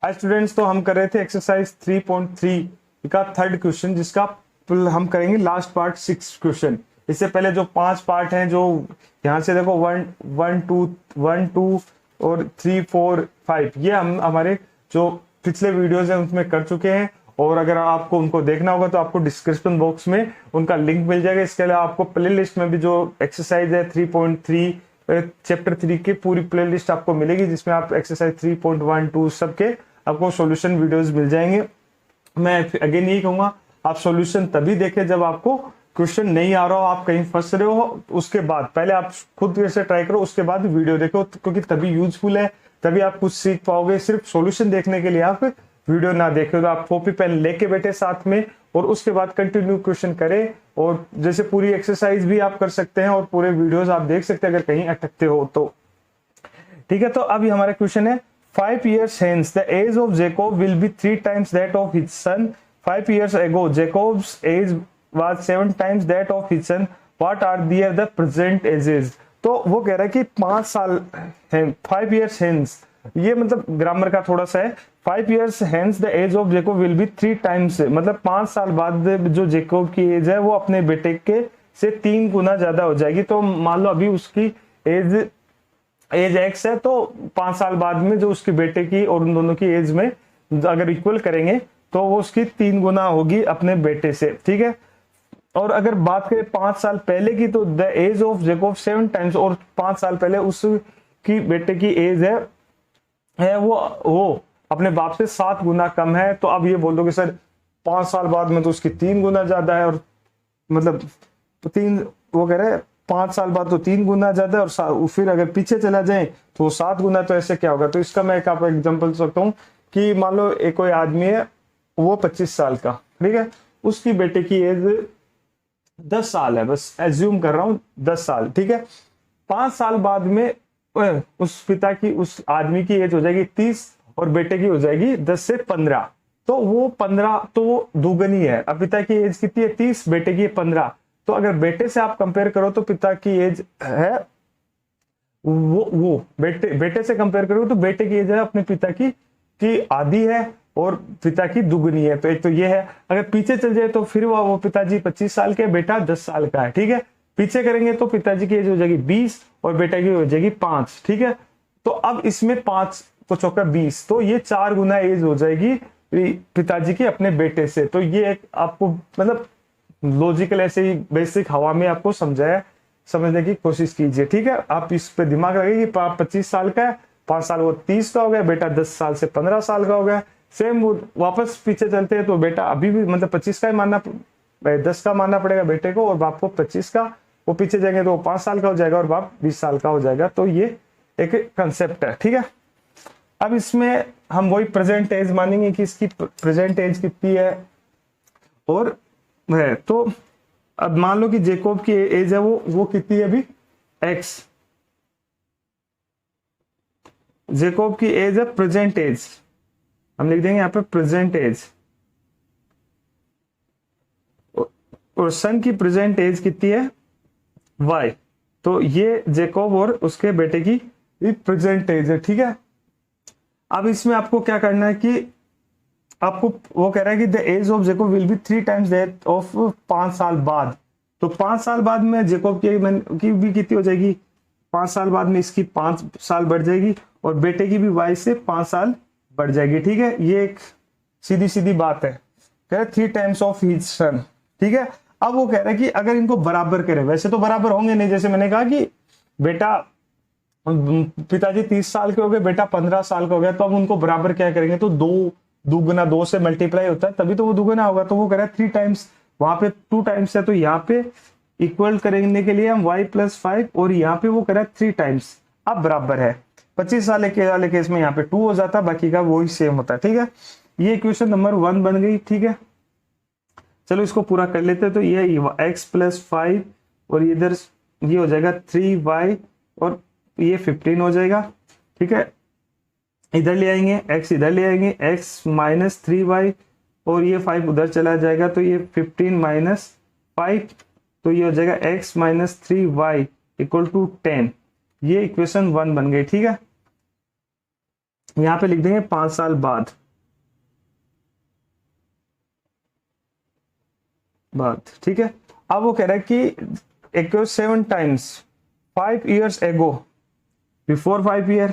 Hi students, तो हम कर रहे थे एक्सरसाइज 3.3 का थर्ड क्वेश्चन, जिसका हम करेंगे लास्ट पार्ट 6 क्वेश्चन। इससे पहले जो 5 पार्ट हैं, जो यहाँ से देखो 1 2 और 3 4 5, ये हम हमारे जो पिछले वीडियोस हैं उसमें कर चुके हैं। और अगर आपको उनको देखना होगा तो आपको डिस्क्रिप्शन बॉक्स में उनका लिंक मिल जाएगा। इसके अलावा आपको प्ले लिस्ट में भी जो एक्सरसाइज है 3.3 चैप्टर 3 की पूरी प्ले लिस्ट आपको मिलेगी, जिसमें आप एक्सरसाइज 3.1 2 सबके आपको सॉल्यूशन वीडियोस मिल जाएंगे। मैं अगेन यही कहूंगा, आप सॉल्यूशन तभी देखें जब आपको क्वेश्चन नहीं आ रहा हो, आप कहीं फंस रहे हो, उसके बाद पहले आप खुद से ट्राई करो, उसके बाद वीडियो देखो, क्योंकि तभी यूजफुल है, तभी आप कुछ सीख पाओगे। सिर्फ सॉल्यूशन देखने के लिए आप वीडियो ना देखे तो आप कॉपी पेन लेके बैठे साथ में, और उसके बाद कंटिन्यू क्वेश्चन करें। और जैसे पूरी एक्सरसाइज भी आप कर सकते हैं और पूरे वीडियोस आप देख सकते हैं अगर कहीं अटकते हो तो। ठीक है, तो अभी हमारा क्वेश्चन है 5 years hence the age of Jacob will be 3 times that of his son. 5 years ago Jacob's age was 7 times that of his son. What are the present ages? तो वो कह रहा है कि 5 साल है, 5 years hence, ये मतलब ग्रामर का थोड़ा सा है। 5 years hence the age of Jacob will be 3 times, मतलब 5 साल बाद जो जेकोब की एज है वो अपने बेटे के से 3 गुना ज्यादा हो जाएगी। तो मान लो अभी उसकी एज एक्स है, तो 5 साल बाद में जो उसके बेटे की और उन दोनों की एज में अगर इक्वल करेंगे तो वो उसकी 3 गुना होगी अपने बेटे से। ठीक है, और अगर बात करें 5 साल पहले की, तो the age of Jacob 7 times, और 5 साल पहले उसकी बेटे की एज है वो अपने बाप से 7 गुना कम है। तो अब ये बोल दो कि सर 5 साल बाद में तो उसकी 3 गुना ज्यादा है, और मतलब तो 3, वो कह रहे हैं 5 साल बाद तो 3 गुना ज्यादा है, और फिर अगर पीछे चला जाए तो 7 गुना, तो ऐसे क्या होगा। तो इसका मैं एक आपको एग्जांपल दे सकता हूँ कि मान लो एक कोई आदमी है, वो 25 साल का, ठीक है, उसकी बेटे की एज 10 साल है, बस एज्यूम कर रहा हूँ 10 साल, ठीक है। 5 साल बाद में उस पिता की, उस आदमी की एज हो जाएगी 30 और बेटे की हो जाएगी 10 से 15। तो वो 15 तो वो दुगनी है। अब पिता की एज कितनी है 30, बेटे की 15। तो अगर बेटे से आप कंपेयर करो तो पिता की एज है वो बेटे से कंपेयर करो तो बेटे की एज है अपने पिता की आधी है और पिता की दुगनी है। तो एक तो ये है। अगर पीछे चल जाए तो फिर वो पिताजी 25 साल के, बेटा 10 साल का है। ठीक है, पीछे करेंगे तो पिताजी की एज हो जाएगी 20 और बेटा की हो जाएगी 5। ठीक है, तो अब इसमें 5 को चौका 20, तो ये 4 गुना एज हो जाएगी पिताजी की अपने बेटे से। तो ये एक आपको मतलब लॉजिकल ऐसे ही बेसिक हवा में आपको समझने की कोशिश कीजिए। ठीक है, आप इस पे दिमाग लगाइए कि 25 साल का है, 5 साल वो 30 का हो गया, बेटा 10 साल से 15 साल का हो गया। सेम वापस पीछे चलते हैं तो बेटा अभी भी मतलब 25 का ही मानना, 10 का मानना पड़ेगा बेटे को, और बाप को 25 का। वो पीछे जाएंगे तो वो 5 साल का हो जाएगा और बाप 20 साल का हो जाएगा। तो ये एक कंसेप्ट है। ठीक है, अब इसमें हम वही प्रेजेंट एज मानेंगे कि इसकी प्रेजेंट एज कितनी है और है। तो अब मान लो कि जेकोब की एज है वो कितनी है अभी, एक्स। जेकोब की एज है प्रेजेंट एज, हम लिख देंगे यहाँ पे प्रेजेंट एज, और सन की प्रेजेंट एज कितनी है, वाई। तो ये जेकोब और उसके बेटे की प्रेजेंट एज है। ठीक है, अब इसमें आपको क्या करना है कि आपको वो कह रहा है कि the age of Jacob will be 3 times that of 5 साल बाद। तो 5 साल बाद में जेकोब की भी कितनी हो जाएगी, 5 साल बाद में इसकी 5 साल बढ़ जाएगी और बेटे की भी वाई से 5 साल बढ़ जाएगी। ठीक है, ये एक सीधी सीधी बात है। कह रहे 3 टाइम्स ऑफ हिज सन। ठीक है, अब वो कह रहा है कि अगर इनको बराबर करें, वैसे तो बराबर होंगे नहीं, जैसे मैंने कहा कि बेटा पिताजी 30 साल के हो गए, बेटा 15 साल का हो गया, तो अब उनको बराबर क्या करेंगे, तो 2 गुना 2 से मल्टीप्लाई होता है तभी तो वो दुगुना होगा। तो वो कह रहा है 3 टाइम्स, वहां पे 2 टाइम्स है, तो यहाँ पे इक्वल करने के लिए हम y + 5, और यहाँ पे वो कह रहा है 3 टाइम्स। अब बराबर है, 25 साल के वाले केस में यहाँ पे 2 हो जाता, बाकी का वही सेम होता है। ठीक है, ये इक्वेशन नंबर 1 बन गई। ठीक है, चलो इसको पूरा कर लेते हैं। तो ये x + 5 और इधर ये हो जाएगा 3y और ये 15 हो जाएगा। ठीक है, इधर ले आएंगे x, इधर ले आएंगे x - 3y और ये 5 उधर चला जाएगा, तो ये 15 - 5, तो ये हो जाएगा x - 3y = 10। ये इक्वेशन 1 बन गई। ठीक है, यहाँ पे लिख देंगे 5 साल बाद ठीक है। अब वो कह रहा है कि इक्वल 7 टाइम्स 5 years एगो बिफोर 5 year।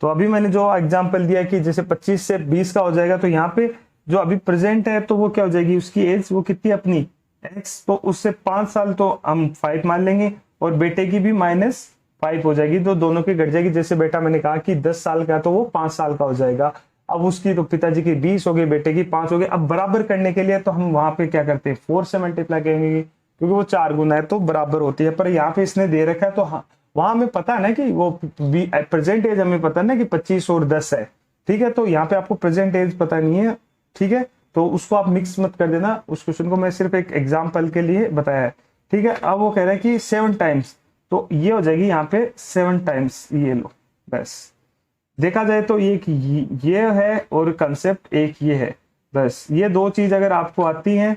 तो अभी मैंने जो एग्जांपल दिया कि जैसे 25 से 20 का हो जाएगा, तो यहाँ पे जो अभी प्रेजेंट है तो वो क्या हो जाएगी, उसकी एज वो कितनी अपनी एक्स, तो उससे 5 साल तो हम 5 मान लेंगे और बेटे की भी -5 हो जाएगी, तो दोनों की घट जाएगी। जैसे बेटा मैंने कहा कि 10 साल का तो वो 5 साल का हो जाएगा। अब उसकी तो पिताजी की 20 हो गई, बेटे की 5 हो गई। अब बराबर करने के लिए तो हम वहां पे क्या करते हैं, 4 से मल्टीप्लाई करेंगे क्योंकि वो 4 गुना है तो बराबर होती है। पर यहाँ पे इसने दे रखा है तो हाँ, वहां हमें पता है ना कि वो प्रेजेंट एज हमें पता है ना कि 25 और 10 है, ठीक है। तो यहाँ पे आपको प्रेजेंट एज पता नहीं है, ठीक है, तो उसको आप मिक्स मत कर देना। उस क्वेश्चन को मैं सिर्फ एक एग्जाम्पल के लिए बताया है, ठीक है। अब वो कह रहा है कि 7 टाइम्स, तो ये हो जाएगी यहाँ पे 7 टाइम्स, ये लो। बस देखा जाए तो ये है और कंसेप्ट एक ये है। बस ये दो चीज अगर आपको आती हैं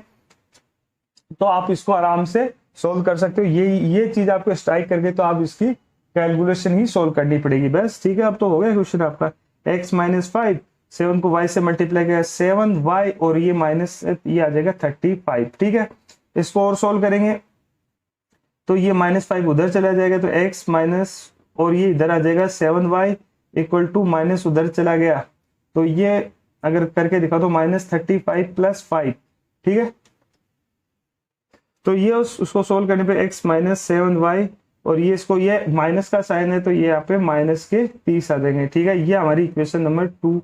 तो आप इसको आराम से सोल्व कर सकते हो। ये चीज आपको स्ट्राइक करके तो आप इसकी कैलकुलेशन ही सोल्व करनी पड़ेगी। बस ठीक है, अब तो हो गया क्वेश्चन आपका। x-5, 7 को y से मल्टीप्लाई किया 7y और ये माइनस ये आ जाएगा 35, ठीक है। इसको और सोल्व करेंगे तो ये -5 उधर चला जाएगा तो x माइनस और ये इधर आ जाएगा 7y इक्वल टू माइनस उधर चला गया तो ये अगर करके दिखा तो -35 + 5, ठीक है। तो ये उसको सोल्व करने पे x -7y और ये इसको ये माइनस का साइन है तो ये यहाँ पे -30 आ जाएंगे, ठीक है। ये हमारी इक्वेशन नंबर 2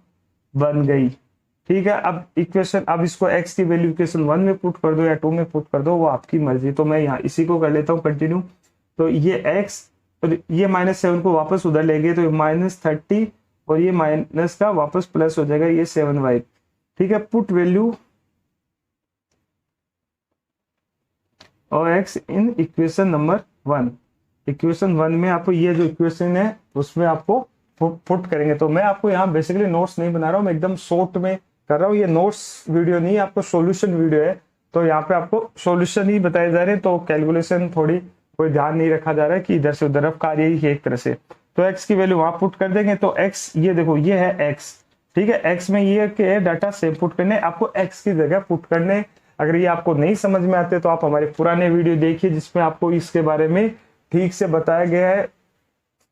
बन गई, ठीक है। अब इक्वेशन, अब इसको x की वैल्यू इक्वेशन 1 में पुट कर दो या 2 में पुट कर दो, वो आपकी मर्जी। तो मैं यहाँ इसी को कर लेता हूँ कंटिन्यू। तो ये x और ये -7 को वापस उधर ले गए तो -30 और ये माइनस का वापस प्लस हो जाएगा ये 7y, ठीक है। पुट वैल्यू और x in equation number 1। Equation 1 में आपको ये जो इक्वेशन है उसमें आपको पुट करेंगे। तो मैं आपको यहाँ बेसिकली नोट्स नहीं बना रहा हूँ, मैं एकदम शॉर्ट में कर रहा हूँ। ये नोट्स वीडियो नहीं है, आपको सॉल्यूशन वीडियो है। तो यहाँ पे आपको सॉल्यूशन ही बताए जा रहे हैं, तो कैलकुलेशन थोड़ी कोई ध्यान नहीं रखा जा रहा है कि इधर से उधर, अब कार्य ही है एक तरह से। तो x की वैल्यू वहां पुट कर देंगे तो x ये देखो ये है x, ठीक है। x में ये के डाटा सेम पुट करने, आपको x की जगह पुट करने। अगर ये आपको नहीं समझ में आते तो आप हमारे पुराने वीडियो देखिए जिसमें आपको इसके बारे में ठीक से बताया गया है।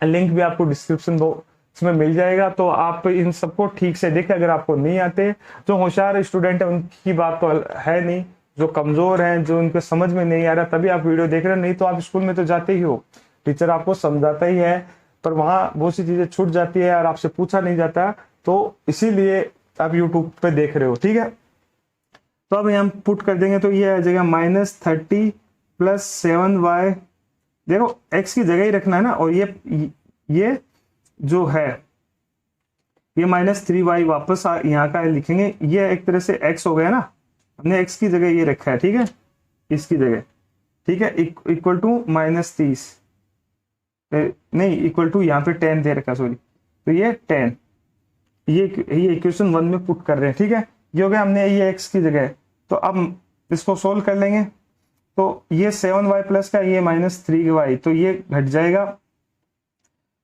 लिंक भी आपको डिस्क्रिप्शन बॉक्स में मिल जाएगा, तो आप इन सबको ठीक से देखें। अगर आपको नहीं आते, जो होशियार स्टूडेंट है उनकी बात तो है नहीं, जो कमजोर हैं, जो उनको समझ में नहीं आ रहा तभी आप वीडियो देख रहे हैं। नहीं तो आप स्कूल में तो जाते ही हो, टीचर आपको समझाता ही है, पर वहां बहुत सी चीजें छूट जाती है और आपसे पूछा नहीं जाता, तो इसीलिए आप यूट्यूब पे देख रहे हो, ठीक है। तो अब हम पुट कर देंगे तो ये आ जाएगा -30 + 7y। देखो x की जगह ही रखना है ना, और ये जो है ये -3y वापस यहाँ का लिखेंगे। ये एक तरह से x हो गया ना, हमने x की जगह ये रखा है, ठीक है, इसकी जगह, ठीक है। इक्वल टू -30 नहीं, इक्वल टू यहाँ पे 10 दे रखा, सॉरी, तो ये 10 ये इक्वेशन 1 में पुट कर रहे हैं, ठीक है। ये हो गया हमने ये x की जगह। तो अब इसको सोल्व कर लेंगे तो ये 7y प्लस का ये -3y, तो ये घट जाएगा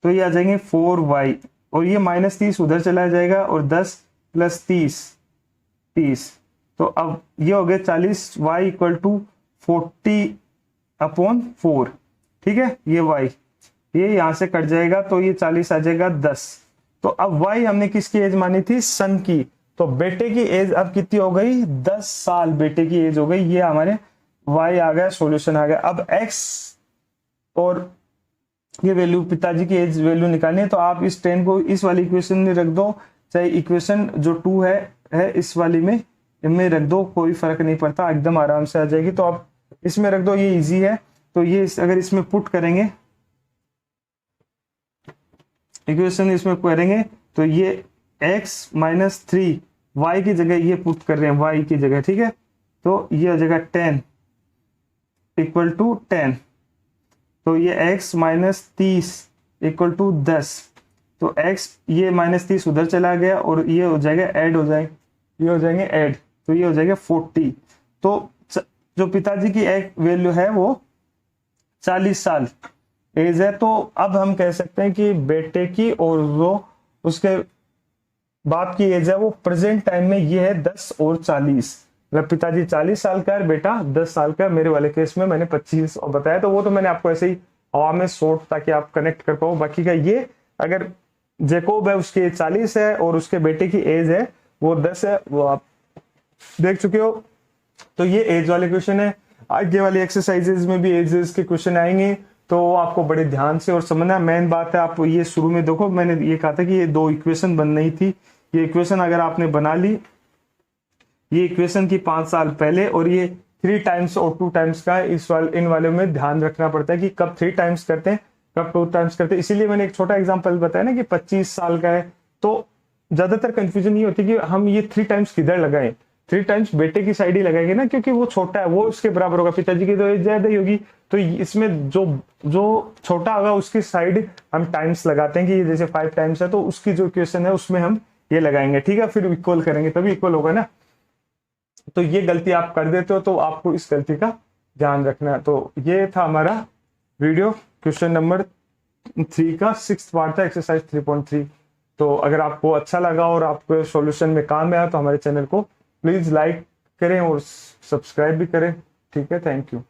तो ये आ जाएंगे 4y और ये -30 उधर चला जाएगा और 10 + 30, तो अब ये हो गया 40y इक्वल टू 40/4, ठीक है। ये y ये यहां से कट जाएगा तो ये 40 आ जाएगा 10। तो अब y हमने किसकी एज मानी थी, सन की, तो बेटे की एज अब कितनी हो गई, 10 साल बेटे की एज हो गई। ये हमारे y आ गया, सॉल्यूशन आ गया। अब x और ये वैल्यू पिताजी की एज वैल्यू निकालनी है, तो आप इस 10 को इस वाली इक्वेशन में रख दो, चाहे इक्वेशन जो 2 है इस वाली में इनमें रख दो, कोई फर्क नहीं पड़ता, एकदम आराम से आ जाएगी। तो आप इसमें रख दो, ये इजी है। तो ये अगर इसमें पुट करेंगे इक्वेशन, इसमें करेंगे तो ये x -3 y की जगह ये पुट कर रहे हैं y की जगह, ठीक है। तो ये हो जाएगा 10 इक्वल टू 10, तो ये x -30 इक्वल टू 10, तो x ये -30 उधर चला गया और ये हो जाएगा ऐड हो जाएंगे, ये हो जाएंगे ऐड, तो ये हो जाएगा 40। तो जो पिताजी की एक वैल्यू है वो 40 साल एज है, तो अब हम कह सकते हैं कि बेटे की और जो उसके बाप की एज है वो प्रेजेंट टाइम में ये है 10 और 40। मतलब पिताजी 40 साल का है, बेटा 10 साल का है। मेरे वाले केस में मैंने 25 और बताया, तो वो तो मैंने आपको ऐसे ही हवा में शॉर्ट ताकि आप कनेक्ट कर पाओ। बाकी का ये, अगर जेकोब है उसकी एज 40 है और उसके बेटे की एज है वो 10 है, वो आप देख चुके हो। तो ये एज वाले क्वेश्चन है। आगे वाली एक्सरसाइजेज में भी एजेस के क्वेश्चन आएंगे, तो आपको बड़े ध्यान से और समझना। मेन बात है, आप ये शुरू में देखो, मैंने ये कहा था कि ये 2 इक्वेशन बन नहीं थी। ये इक्वेशन अगर आपने बना ली, ये इक्वेशन की 5 साल पहले, और ये 3 टाइम्स और 2 टाइम्स का इन वाले में ध्यान रखना पड़ता है कि कब 3 टाइम्स करते हैं, कब 2 टाइम्स करते हैं। इसीलिए मैंने एक छोटा एग्जांपल बताया ना कि 25 साल का है, तो ज्यादातर कंफ्यूजन ये होती है कि हम ये 3 टाइम्स किधर लगाएं। 3 टाइम्स बेटे की साइड ही लगाएंगे ना, क्योंकि वो छोटा है, वो उसके बराबर होगा। पिताजी की तो एज ज्यादा ही होगी, तो इसमें जो छोटा होगा उसकी साइड हम टाइम्स लगाते हैं कि जैसे 5 टाइम्स है, तो उसकी जो इक्वेशन है उसमें हम ये लगाएंगे, ठीक है। फिर इक्वल करेंगे तभी इक्वल होगा ना। तो ये गलती आप कर देते हो, तो आपको इस गलती का ध्यान रखना है। तो ये था हमारा वीडियो, क्वेश्चन नंबर 3 का 6th पार्ट था, एक्सरसाइज 3.3। तो अगर आपको अच्छा लगा और आपको सॉल्यूशन में काम आया, तो हमारे चैनल को प्लीज लाइक करें और सब्सक्राइब भी करें, ठीक है। Thank you.